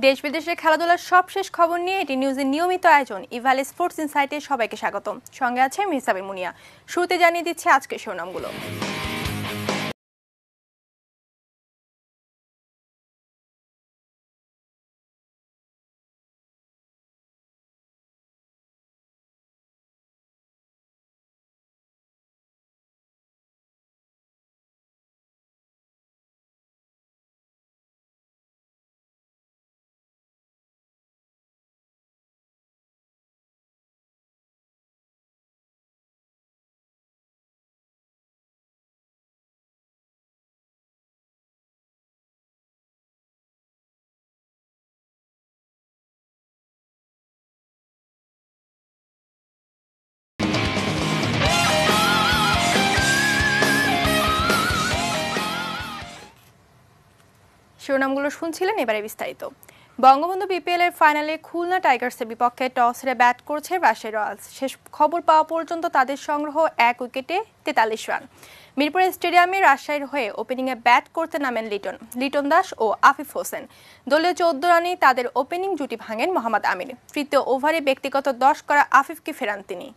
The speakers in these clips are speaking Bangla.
দেশ বিদেশের খেলাধুলার সবশেষ খবর নিয়ে এটি নিউজের নিয়মিত আয়োজন ইভালে স্পোর্টস ইনসাইটে সবাইকে স্বাগতম। সঙ্গে আছে মিসাবে মুনিয়া। শুরুতে জানিয়ে দিচ্ছে আজকের শিরোনামগুলো। শিরোনামগুলো শুনছিলেন, এবারে বিস্তারিত। বঙ্গবন্ধু বিপিএল এর ফাইনালে খুলনা টাইগার্সের বিপক্ষে টস হেরে ব্যাট করছে রাজশাহী রয়্যালস। শেষ খবর পাওয়া পর্যন্ত তাদের সংগ্রহ 1 উইকেটে 43 রান। মিরপুর স্টেডিয়ামে রাজশাহীর হয়ে ওপেনিংয়ে ব্যাট করতে নামেন লিটন দাস ও আফিফ হোসেন। দলীয় 14 রানে তাদের ওপেনিং জুটি ভাঙেন মোহাম্মদ আমির। তৃতীয় ওভারে ব্যক্তিগত 10 করা আফিফকে ফেরান তিনি।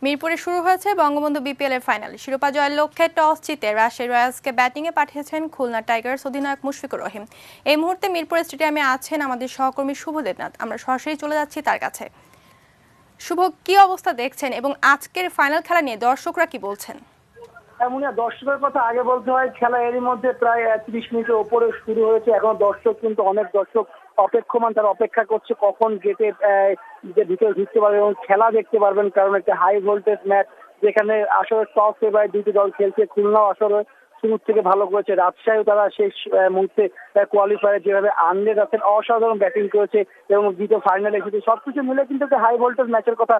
মিরপুরে শুরু হয়েছে বঙ্গবন্ধু বিপিএল এর ফাইনাল। শিরোপা জয়ের লক্ষ্যে টস জিতে রাজশাহী রয়্যালসকে ব্যাটিংয়ে পাঠিয়েছেন খুলনা টাইগার্স অধিনায়ক মুশফিকুর রহিম। এই মুহূর্তে মিরপুর স্টেডিয়ামে আছেন আমাদের সহকর্মী শুভ দেবনাথ। আমরা সরাসরি চলে যাচ্ছি তার কাছে। শুভ, কি অবস্থা দেখছেন এবং আজকের ফাইনাল খেলা নিয়ে দর্শকরা কি বলছেন? দর্শকের কথা আগে বলতে হয়, খেলা এরই মধ্যে প্রায় 30 মিনিটের উপরে শুরু হয়েছে। এখন দর্শক কিন্তু অনেক দর্শক অপেক্ষমান, তারা অপেক্ষা করছে কখন গেটে ভিতরে ঢুকতে পারবে এবং খেলা দেখতে পারবেন, কারণ একটা হাই ভোল্টেজ ম্যাচ যেখানে আসলে টস এবার দুটি দল খেলছে। খুলনাও আসলে শুরু থেকে ভালো করেছে, রাজশাহীও তারা শেষ মুহূর্তে কোয়ালিফায়ার যেভাবে আনলেট আছেন অসাধারণ ব্যাটিং করেছে এবং দ্বিতীয় ফাইনালে এসেছে। সবকিছু মিলে কিন্তু একটা হাই ভোল্টেজ ম্যাচের কথা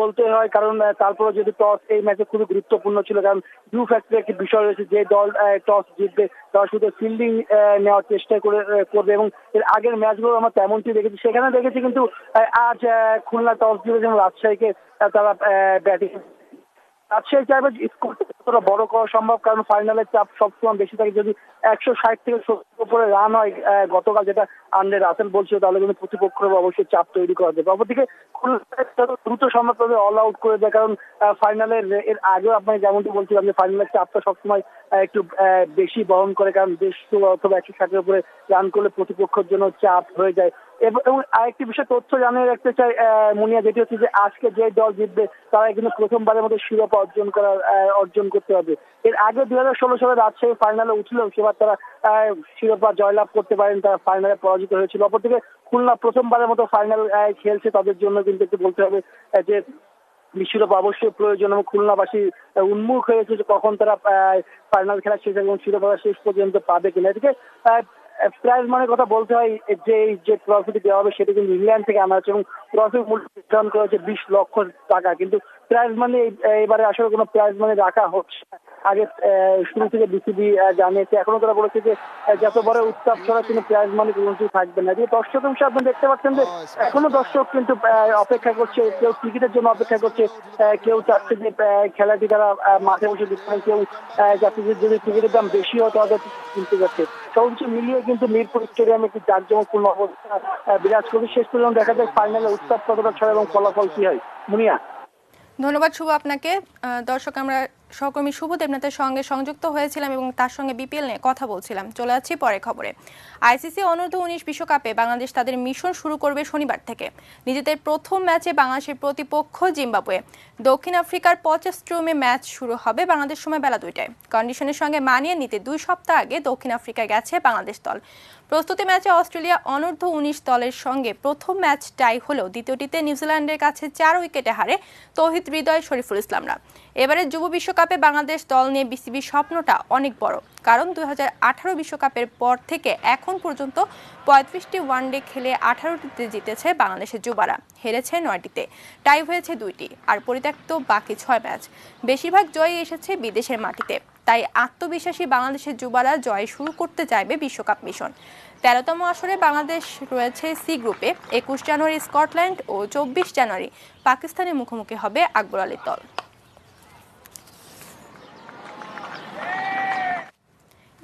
বলতে হয়, কারণ তারপরে যদি টস এই ম্যাচে খুবই গুরুত্বপূর্ণ ছিল, কারণ ডু ফ্যাক্টরের একটি বিষয় রয়েছে। যে দল টস জিতবে তারা শুধু ফিল্ডিং নেওয়ার চেষ্টা করবে এবং এর আগের ম্যাচগুলো আমরা তেমনটি দেখেছি। সেখানে দেখেছি কিন্তু আজ খুলনা টস জিতেছে এবং রাজশাহীকে তারা ব্যাটিং রাজশাহী চাইবে স্কোরটা বড় করা সম্ভব, কারণ ফাইনালের চাপ সবসময় বেশি থাকে। যদি 160 থেকে 70 উপরে রান হয় গতকাল যেটা আন্ডে রাসেল বলছিল, তাহলে কিন্তু প্রতিপক্ষের অবশ্যই চাপ তৈরি করা যাবে। অপরদিকে দ্রুত সম্ভব তাদের অল আউট করে দেয়, কারণ ফাইনালের এর আগেও আপনি যেমনটি বলছিলাম যে ফাইনালের চাপটা সবসময় একটু বেশি বহন করে, কারণ 150 অথবা 160 উপরে রান করলে প্রতিপক্ষের জন্য চাপ হয়ে যায়। এবং আরেকটি বিষয় তথ্য জানিয়ে রাখতে চাই মুনিয়া, যেটি হচ্ছে যে আজকে যে দল জিতবে তারা কিন্তু প্রথমবারের মতো শিরোপা অর্জন করতে হবে। এর আগে 2016 সালে রাজশাহী ফাইনালে উঠলেও সেবার তারা শিরোপা জয়লাভ করতে পারেন, তারা ফাইনালে পরাজিত হয়েছিল। অপরদিকে খুলনা প্রথমবারের মতো ফাইনাল খেলছে, তাদের জন্য কিন্তু একটু বলতে হবে যে শিরোপা অবশ্যই প্রয়োজন এবং খুলনাবাসী উন্মুখ হয়েছে যে কখন তারা ফাইনাল খেলা শেষ এবং শিরোপা শেষ পর্যন্ত পাবে কিনা। এদিকে প্রাইজ মানের কথা বলতে হয়, যে ট্রফিটি দেওয়া হবে সেটা কিন্তু ইংল্যান্ড থেকে আনা হচ্ছে এবং ট্রফির মূল্য নির্ধারণ করা হচ্ছে 20 লক্ষ টাকা। কিন্তু প্রাইজ মানি এবারে আসলে কোনো প্রাইজ মানি রাখা হচ্ছে আগে শুরু থেকে বিসিবি জানিয়েছে। এখনো তারা বলেছে যে যত বড় উৎসব ছাড়া কিন্তু প্রাইজ মানি কোনো থাকবে না। যে দর্শক অংশ আপনি দেখতে পাচ্ছেন যে এখনো দর্শক কিন্তু অপেক্ষা করছে, কেউ টিকিটের জন্য অপেক্ষা করছে, কেউ চাচ্ছে যে খেলাটি তারা মাঠে বসে দেখছেন, কেউ চাচ্ছে যে যদি টিকিটের দাম বেশি হয় তাহলে কিনতে যাচ্ছে। সবকিছু মিলিয়ে কিন্তু মিরপুর স্টেডিয়ামে একটি জাঁকজমকপূর্ণ অবস্থা বিরাজ করবে। শেষ পর্যন্ত দেখা যায় ফাইনালে উৎসব কতটা ছড়া এবং ফলাফল কি হয়। মুনিয়া, ধন্যবাদ শুভ আপনাকে। দর্শক, আমরা সহকর্মী শুভ দেবনাথের সঙ্গে সংযুক্ত হয়েছিলাম এবং তার সঙ্গে বিপিএল নিয়ে কথা বলছিলাম। চলে যাচ্ছি পরের খবরে। আইসিসি অনূর্ধ্ব-19 বিশ্বকাপে বাংলাদেশ তাদের মিশন শুরু করবে শনিবার থেকে। নিজেদের প্রথম ম্যাচে বাংলাদেশের প্রতিপক্ষ জিম্বাবুয়ে। দক্ষিণ আফ্রিকার পচেস্ট্রুমে ম্যাচ শুরু হবে বাংলাদেশ সময় বেলা 2টায়। কন্ডিশনের সঙ্গে মানিয়ে নিতে 2 সপ্তাহ আগে দক্ষিণ আফ্রিকায় গেছে বাংলাদেশ দল। প্রস্তুতি ম্যাচে অস্ট্রেলিয়া অনূর্ধ্ব-19 দলের সঙ্গে প্রথম ম্যাচ টাই হলেও দ্বিতীয়টিতে নিউজিল্যান্ডের কাছে 4 উইকেটে হারে তৌহিদ হৃদয়, শরীফুল ইসলামরা। এবারে যুব বিশ্বকাপে বাংলাদেশ দল নিয়ে বিসিবির স্বপ্নটা অনেক বড়, কারণ 2018 বিশ্বকাপের পর থেকে এখন পর্যন্ত 35টি ওয়ানডে খেলে 18টিতে জিতেছে বাংলাদেশের যুবারা, হেরেছে 9টিতে, টাই হয়েছে 2টি আর পরিত্যক্ত বাকি 6 ম্যাচ। বেশিরভাগ জয়ই এসেছে বিদেশের মাটিতে। তাই আত্মবিশ্বাসী বাংলাদেশের যুবারা জয় শুরু করতে চাইবে বিশ্বকাপ মিশন। 13তম আসরে বাংলাদেশ রয়েছে সি গ্রুপে। 21 জানুয়ারি স্কটল্যান্ড ও 24 জানুয়ারি পাকিস্তানের মুখোমুখি হবে আকবর আলীর দল।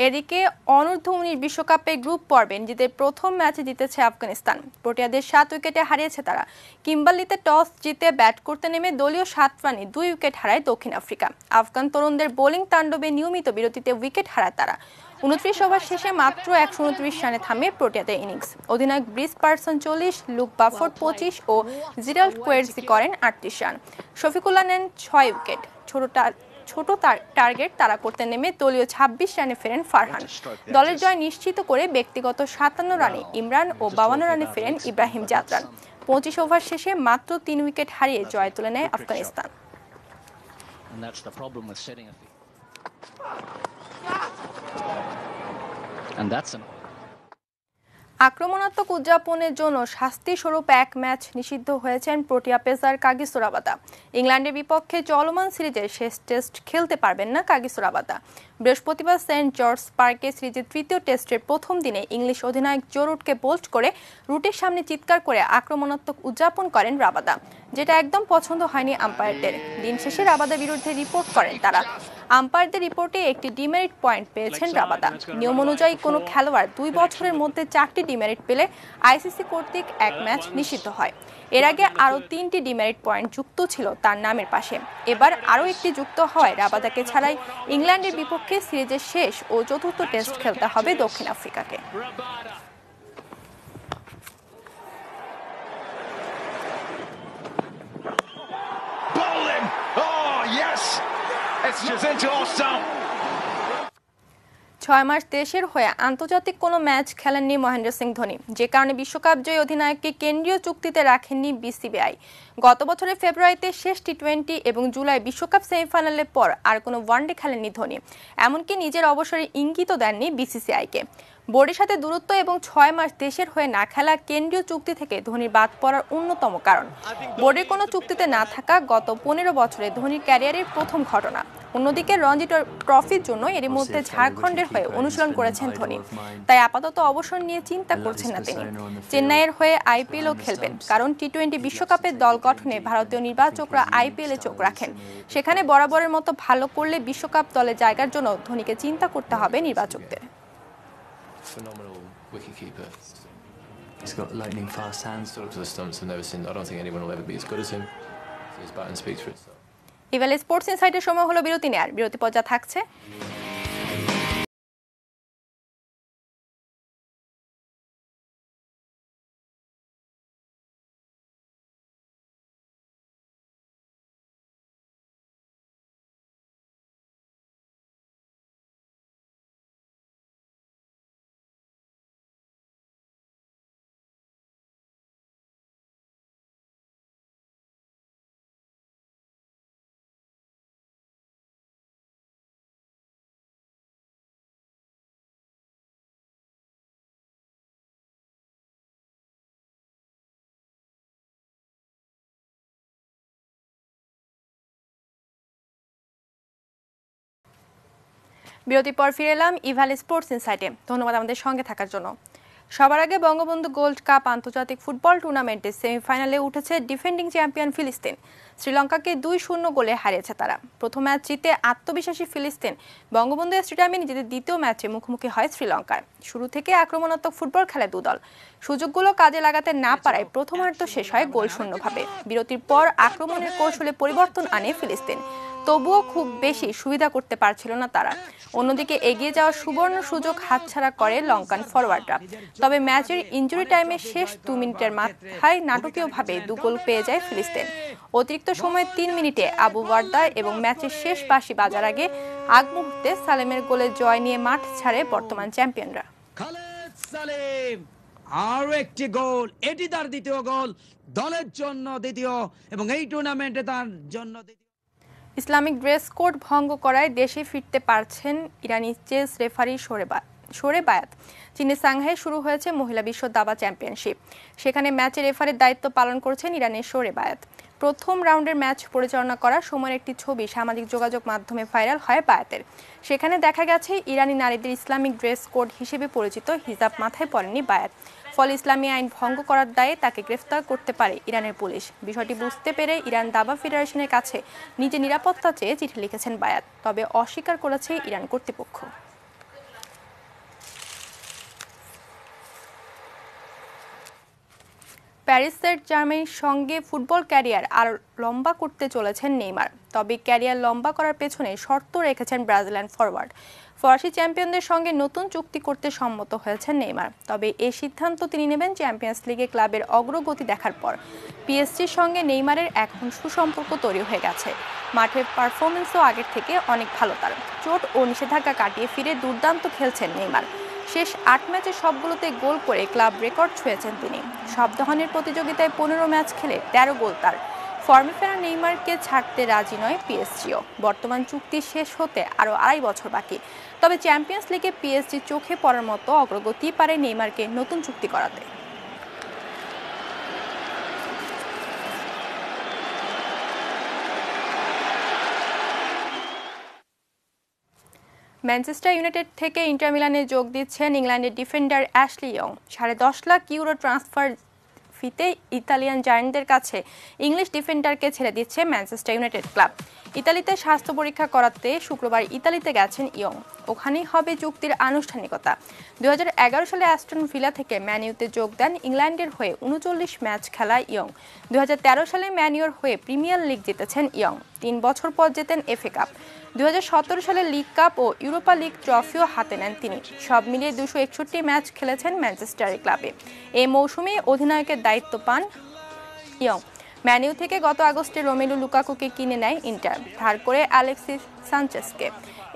এদিকে অনূর্ধ্ব-19 বিশ্বকাপে গ্রুপ পর্বে নিজেদের প্রথম ম্যাচে জিতেছে আফগানিস্তান। প্রোটিয়াদের 7 উইকেটে হারিয়েছে তারা। কিম্বার্লিতে টস জিতে ব্যাট করতে নেমে দলীয় 7 রানে 2 উইকেট হারায় দক্ষিণ আফ্রিকা। আফগান তরুণদের বোলিং তাণ্ডবে নিয়মিত বিরতিতে উইকেট হারায় তারা। 29 ওভার শেষে মাত্র 129 রানে থামে প্রোটিয়াদের ইনিংস। অধিনায়ক ব্রিস পার্সন 40, লুক বাফোর্ড 25 ও জিরাল্ড কোয়ের্জি করেন 38 রান। শফিকুল্লাহ নেন 6 উইকেট। ছোট টার্গেট তারা করতে নেমে দলীয় 26 রানে ফেরেন ফারহান। দলের জয় নিশ্চিত করে ব্যক্তিগত 57 রানে ইমরান ও 52 রানে ফেরেন ইব্রাহিম জাদরান। 25 ওভার শেষে মাত্র 3 উইকেট হারিয়ে জয় তুলে নেয় আফগানিস্তান। আক্রমণাত্মক উদযাপনের জন্য শাস্তি স্বরূপ 1 ম্যাচ নিষিদ্ধ হয়েছেন প্রোটিয়া পেসার কাগিসো রাবাদা। ইংল্যান্ডের বিপক্ষে চলমান সিরিজের শেষ টেস্ট খেলতে পারবেন না কাগিসো রাবাদা। বৃহস্পতিবার সেন্ট জর্জ পার্কে সিরিজের তৃতীয় টেস্টের প্রথম দিনে ইংলিশ অধিনায়ক জো রুটকে বোল্ড করে রুটের সামনে চিৎকার করে আক্রমণাত্মক উদযাপন করেন রাবাদা, যেটা একদম পছন্দ হয়নি আম্পায়ারদের। দিন শেষে রাবাদার বিরুদ্ধে রিপোর্ট করেন তারা। আম্পায়ারদের রিপোর্টে একটি ডিমেরিট পয়েন্ট পেয়েছেন রাবাদা। নিয়ম অনুযায়ী কোনো খেলোয়াড় 2 বছরের মধ্যে 4টি ডিমেরিট পেলে আইসিসি কর্তৃক 1 ম্যাচ নিষিদ্ধ হয়। এর আগে আরও 3টি ডিমেরিট পয়েন্ট যুক্ত ছিল তার নামের পাশে। এবার আরও একটি যুক্ত হওয়ায় রাবাদাকে ছাড়াই ইংল্যান্ডের বিপক্ষে সিরিজের শেষ ও চতুর্থ টেস্ট খেলতে হবে দক্ষিণ আফ্রিকাকে। It's Jacinto Ostal. 6 মাস দেশের হয়ে আন্তর্জাতিক কোনো ম্যাচ খেলেননি মহেন্দ্র সিং ধোনি, যে কারণে বিশ্বকাপ জয়ী অধিনায়ককে কেন্দ্রীয় চুক্তিতে রাখেননি বিসিবিআই। গত বছরের ফেব্রুয়ারিতে শেষ টি-20 এবং জুলাই বিশ্বকাপ সেমিফাইনালের পর আর কোনো ওয়ানডে খেলেননি ধোনি। এমনকি নিজের অবসরে ইঙ্গিতও দেননি বিসিসিআইকে। বোর্ডের সাথে দূরত্ব এবং 6 মাস দেশের হয়ে না খেলা কেন্দ্রীয় চুক্তি থেকে ধোনির বাদ পড়ার অন্যতম কারণ। বোর্ডের কোনো চুক্তিতে না থাকা গত 15 বছরে ধোনির ক্যারিয়ারের প্রথম ঘটনা। অন্যদিকে রঞ্জি ট্রফির জন্য এরই মধ্যে ঝাড়খণ্ডের হয়ে অনুশীলন করেছেন ধোনি, তাই আপাতত অবসর নিয়ে চিন্তা করছেন না তিনি। চেন্নাইয়ের হয়ে আইপিএলও খেলবেন, কারণ টি-20 বিশ্বকাপের দল গঠনে ভারতীয় নির্বাচকরা আইপিএলে চোখ রাখেন। সেখানে বরাবরের মতো ভালো করলে বিশ্বকাপ দলে জায়গার জন্য ধোনিকে চিন্তা করতে হবে নির্বাচকদের। Phenomenal wicketkeeper. He's got lightning fast hands. Sort of the stumps I've never seen. I don't think anyone will ever be as good as him. So his batting speaks for itself. ইভেল স্পোর্টস ইনসাইটের সময় হলো বিরতি নেয়ার। বিরতি পর্যা থাকছে। বিরতির পর ফিরে এলাম ইভাল স্পোর্টস ইনসাইটে। ধন্যবাদ আমাদের সঙ্গে থাকার জন্য। সবার আগে বঙ্গবন্ধু গোল্ড কাপ আন্তর্জাতিক ফুটবল টুর্নামেন্টের সেমিফাইনালে উঠেছে ডিফেন্ডিং চ্যাম্পিয়ন ফিলিস্তিন। শ্রীলঙ্কাকে 2-0 গোলে হারিয়েছে তারা। প্রথম ম্যাচ জিতে আত্মবিশ্বাসী ফিলিস্তিন বঙ্গবন্ধু স্টেডিয়ামে নিজেদের দ্বিতীয় ম্যাচে মুখোমুখি হয় শ্রীলঙ্কার। শুরু থেকে আক্রমণাত্মক ফুটবল খেলে দুদল, সুযোগগুলো কাজে লাগাতে না পারায় প্রথমার্ধ শেষ হয় গোলশূন্যভাবে। বিরতির পর আক্রমণের কৌশলে পরিবর্তন আনে ফিলিস্তিন, তবুও খুব বেশি সুবিধা করতে পারছিল না তারা। অন্যদিকে এগিয়ে যাওয়ার সুবর্ণ সুযোগ হাতছাড়া করে লঙ্কান ফরওয়ার্ডরা। তবে ম্যাচের ইনজুরি টাইমে শেষ 2 মিনিটের মাথায় নাটকীয়ভাবে 2 গোল পেয়ে যায় ফিলিস্তিন। অতিরিক্ত সময়ে 3 মিনিটে আবু ওয়ার্দা এবং ম্যাচের শেষ বাঁশি বাজার আগ মুহূর্তে সালেমের গোলে জয় নিয়ে মাঠ ছাড়ে বর্তমান চ্যাম্পিয়নরা। আরো একটি গোল, এটি তার দ্বিতীয় গোল, দলের জন্য দ্বিতীয় এবং এই টুর্নামেন্টে তার জন্য দ্বিতীয়। ইসলামিক ড্রেস কোড ভঙ্গ করায় দেশে ফিরতে পারছেন ইরানি চেস রেফারি শোরে বায়াত। চীনের সাংহাই শুরু হয়েছে মহিলা বিশ্ব দাবা চ্যাম্পিয়নশিপ। সেখানে ম্যাচে রেফারির দায়িত্ব পালন করছেন ইরানের শোরে বায়াত। প্রথম রাউন্ডের ম্যাচ পরিচালনা করা সময়ের একটি ছবি সামাজিক যোগাযোগ মাধ্যমে ভাইরাল হয় বায়াতের। সেখানে দেখা গেছে ইরানি নারীদের ইসলামিক ড্রেস কোড হিসেবে পরিচিত হিজাব মাথায় পরেননি বায়াত। ফলে ইসলামী আইন ভঙ্গ করার দায়ে তাকে গ্রেফতার করতে পারে ইরানের পুলিশ। বিষয়টি বুঝতে পেরে ইরান দাবা ফেডারেশনের কাছে নিজের নিরাপত্তা চেয়ে চিঠি লিখেছেন বায়াত, তবে অস্বীকার করেছে ইরান কর্তৃপক্ষ। প্যারিস সেন্ট জার্মেনির সঙ্গে ফুটবল ক্যারিয়ার আর লম্বা করতে চলেছেন নেইমার। তবে ক্যারিয়ার লম্বা করার পেছনে শর্ত রেখেছেন ব্রাজিলিয়ান ফরওয়ার্ড। ফরাসি চ্যাম্পিয়নদের সঙ্গে নতুন চুক্তি করতে সম্মত হয়েছেন নেইমার। তবে এই সিদ্ধান্ত তিনি নেবেন চ্যাম্পিয়ন্স লিগে ক্লাবের অগ্রগতি দেখার পর। পিএসজির সঙ্গে নেইমারের এখন সুসম্পর্ক তৈরি হয়ে গেছে। মাঠের পারফরমেন্সও আগের থেকে অনেক ভালো তার। চোট ও নিষেধাজ্ঞা কাটিয়ে ফিরে দুর্দান্ত খেলছেন নেইমার। শেষ 8 ম্যাচে সবগুলোতে গোল করে ক্লাব রেকর্ড ছুঁয়েছেন তিনি। সব ধরনের প্রতিযোগিতায় 15 ম্যাচ খেলে 13 গোল তার। ফর্মে ফেরা নেইমারকে ছাড়তে রাজি নয় পিএসজিও। বর্তমান চুক্তি শেষ হতে আরও 2.5 বছর বাকি। তবে চ্যাম্পিয়ন্স লিগে পিএসজি চোখে পড়ার মতো অগ্রগতি পারে নেইমারকে নতুন চুক্তি করাতে। ম্যানচেস্টার ইউনাইটেড থেকে ইন্টার মিলানে যোগ দিচ্ছেন ইংল্যান্ডের defender Ashley young. 10.5 lakh euro transfer ফিতে ইতালিয়ান জায়ান্টদের কাছে ইংলিশ ডিফেন্ডারকে ছেড়ে দিচ্ছে ম্যানচেস্টার ইউনাইটেড ক্লাব। ইতালিতে স্বাস্থ্য পরীক্ষা করাতে শুক্রবার ইতালিতে গেছেন ইয়ং। ওখানেই হবে চুক্তির আনুষ্ঠানিকতা। 2011 সালে অ্যাস্টন ভিলা থেকে ম্যান ইউতে যোগ দেন ইংল্যান্ডের হয়ে 39 ম্যাচ খেলা ইয়ং। 2013 সালে ম্যান ইউর হয়ে প্রিমিয়ার লিগ জিতেছেন ইয়ং। 3 বছর পর জেতেন এফএ কাপ। 2017 সালে লিগ কাপ ও ইউরোপা লিগ ট্রফিও হাতে নেন তিনি। সব মিলিয়ে 261 ম্যাচ খেলেছেন ম্যানচেস্টারের ক্লাবে। এই মৌসুমে অধিনায়কের দায়িত্ব পান ইয়ং। ম্যান ইউ থেকে গত আগস্টে রোমেলু লুকাকুকে কিনে নেয় ইন্টার, ধার করে অ্যালেক্সিস সানচেজকে।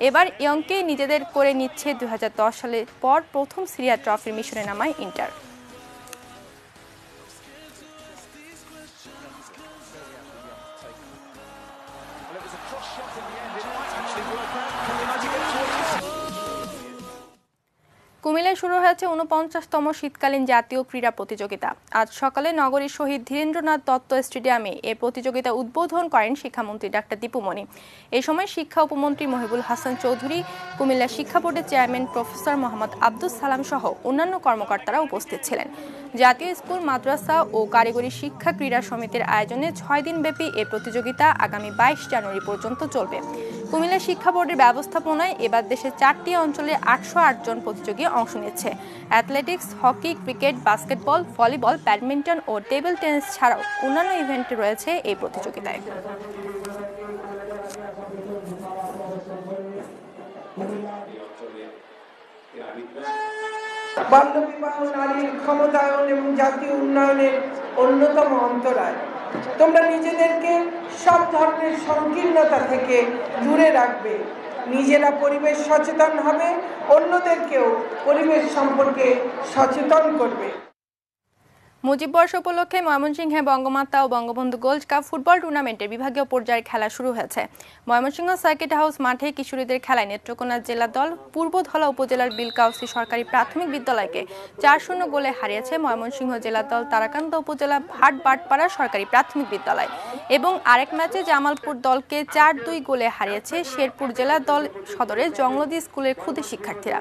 এবার ইয়ংকে নিজেদের করে নিচ্ছে 2010 সালের পর প্রথম সিরিয়া ট্রফির মিশনে নামায় ইন্টার। কুমিল্লায় শুরু হয়েছে 49তম শীতকালীন জাতীয় ক্রীড়া প্রতিযোগিতা। আজ সকালে নগরীর শহীদ ধীরেন্দ্রনাথ দত্ত স্টেডিয়ামে এই প্রতিযোগিতা উদ্বোধন করেন শিক্ষামন্ত্রী ডাক্তার দীপু মনি। এই সময় শিক্ষা উপমন্ত্রী মহিবুল হাসান চৌধুরী, কুমিল্লা শিক্ষা বোর্ডের চেয়ারম্যান প্রফেসর মোহাম্মদ আব্দুস সালাম সহ অন্যান্য কর্মকর্তারা উপস্থিত ছিলেন। জাতীয় স্কুল, মাদ্রাসা ও কারিগরি শিক্ষা ক্রীড়া সমিতির আয়োজনে 6 দিনব্যাপী এই প্রতিযোগিতা আগামী 22 জানুয়ারি পর্যন্ত চলবে। কুমিল্লা শিক্ষা বোর্ডের ব্যবস্থাপনায় এবার দেশের 4টি অঞ্চলে 808 জন প্রতিযোগী অংশ নিচ্ছে। Athletics, hockey, cricket, basketball, volleyball, badminton ও টেবিল টেনিস ছাড়াও অন্যান্য ইভেন্ট রয়েছে এই প্রতিযোগিতায়। বাল্যবিবাহ নারীর ক্ষমতায়ন এবং জাতীয় উন্নয়নের অন্যতম অন্তরায়। তোমরা নিজেদেরকে সব ধরনের সংকীর্ণতা থেকে দূরে রাখবে, নিজেরা পরিবেশ সচেতন হবে, অন্যদেরকেও পরিবেশ সম্পর্কে সচেতন করবে। মুজিব বর্ষ উপলক্ষে ময়মনসিংহে বঙ্গমাতা ও বঙ্গবন্ধু গোল্ড কাপ ফুটবল টুর্নামেন্টের বিভাগীয় পর্যায়ের খেলা শুরু হয়েছে। ময়মনসিংহ সার্কিট হাউস মাঠে কিশোরীদের খেলায় নেত্রকোনা জেলা দল পূর্বধলা উপজেলার বিলকাউসি সরকারি প্রাথমিক বিদ্যালয়কে 4-0 গোলে হারিয়েছে ময়মনসিংহ জেলা দল তারাকান্দা উপজেলা ভাটবাটপাড়া সরকারি প্রাথমিক বিদ্যালয়। এবং আরেক ম্যাচে জামালপুর দলকে 4-2 গোলে হারিয়েছে শেরপুর জেলা দল সদরের জংলদি স্কুলের ক্ষুদে শিক্ষার্থীরা।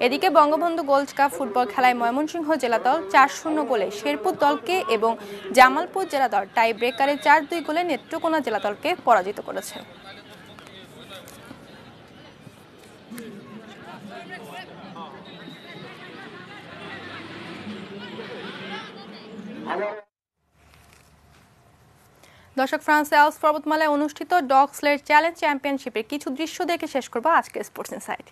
এদিকে বঙ্গবন্ধু গোল্ড কাপ ফুটবল খেলায় ময়মনসিংহ জেলা দল 4-0 গোলে শেরপুর লক্ষ্মীপুর দলকে এবং জামালপুর জেলা দল টাই ব্রেকারে 4-2 গোলে নেত্রকোনা জেলা দলকে পরাজিত করেছে। দর্শক, ফ্রান্সে আল্পস পর্বতমালায় অনুষ্ঠিত ডগ স্লেড চ্যালেঞ্জ চ্যাম্পিয়নশিপের কিছু দৃশ্য দেখে শেষ করব আজকের স্পোর্টস ইনসাইট।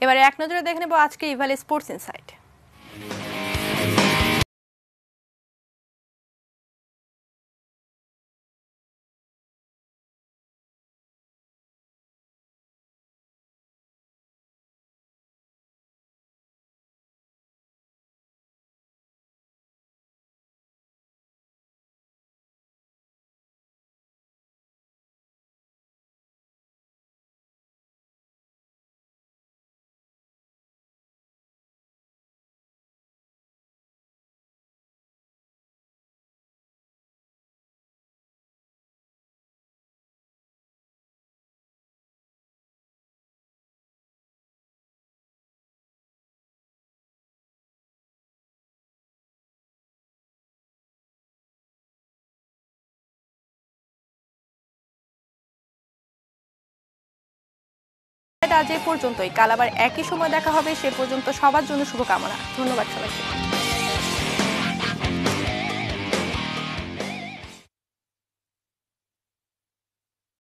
এবারে এক নজরে দেখে নেব আজকে ইভালে স্পোর্টস ইনসাইট। আজ এই পর্যন্তই, কাল আবার একই সময় দেখা হবে। সে পর্যন্ত সবার জন্য শুভকামনা। ধন্যবাদ সবাইকে।